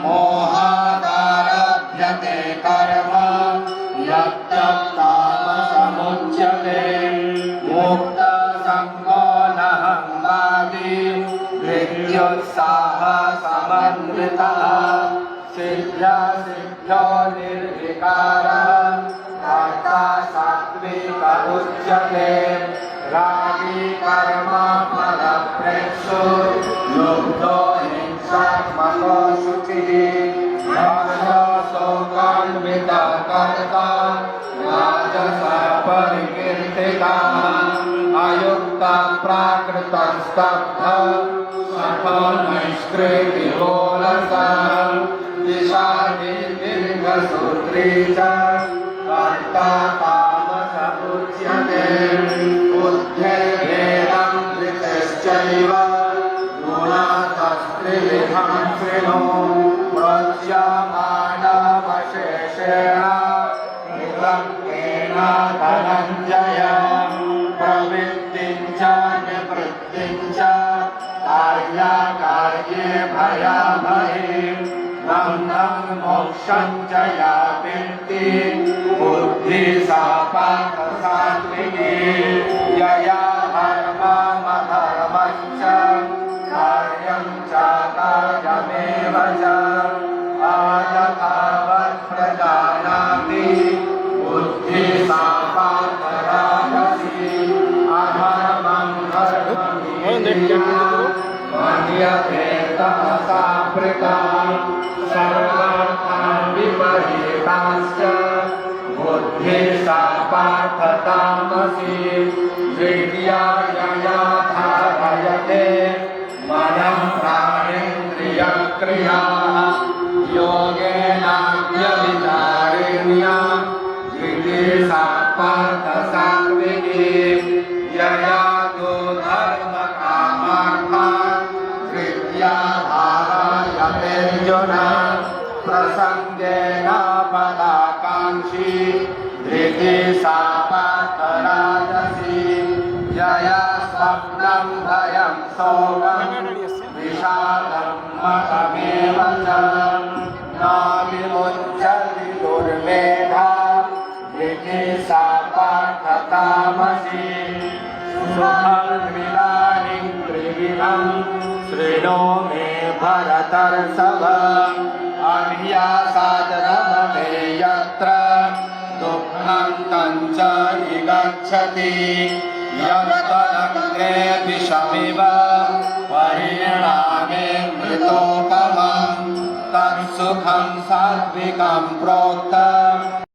मोहादारभ्यते कर्म यत्तत्तामसमुच्यते मुक्तसङ्गो नहं वादी धृत्युत्साहसमन्वितः सिद्ध्यसिद्ध्यो निर्विकारः कर्ता सात्विक उच्यते रागी कर्म फलप्रेक्षु लुब्धो हिंसात्मको शुचिः शोकान्वितः कर्ता राजसः परिकीर्तितः अयुक्तः प्राकृतस्तब्धः सफलो नैष्कृतिकोलसः दिशाहि दीर्घसूत्री च कर्ता तामसः उच्यते बुद्धिर्भेदं धृतिश्चैव गुणतस्त्रिविधं शृणु प्रज्यमानमशेषेण निवृत्तेन धनञ्जय प्रवृत्तिं च निवृत्तिं च कार्याकार्ये भयाभये बन्धं मोक्षं च या वित्ति बुद्धिः सा पार्थ सात्विकी यया धर्ममधर्मं च कार्यं च कार्यमेव च यथावत् प्रजानाति बुद्धिः सा पार्थ राजसी अधर्मं धर्ममिति मन्यते तमसा वृता सर्वार्थान् विपरीतांश्च बुद्धिः सा पार्थ तामसी विद्या यया धारयते मनः प्राणेन्द्रियक्रियाः योगेनाव्यभिचारिण्या धृतिः सा पार्थ सात्विकी यया तु धर्मकामार्थान् धृत्या धारयतेऽर्जुन प्रसङ्गेन फलाकाङ्क्षी धृतिः सा पार्थ राजसी यया स्वप्नं भयं शोकं विषादं मदमेव च न विमुच्यति दुर्मेधा धृतिः सा पार्थ तामसी सुखमिदानीं त्रिविधं शृणु मे भरतर्षभ अभ्यासाद्रमते यत्र दुःखं तञ्च निगच्छति यत्तदग्रे विषमिव परिणामे मृतोपमं तत्सुखं सात्विकं प्रोक्तम्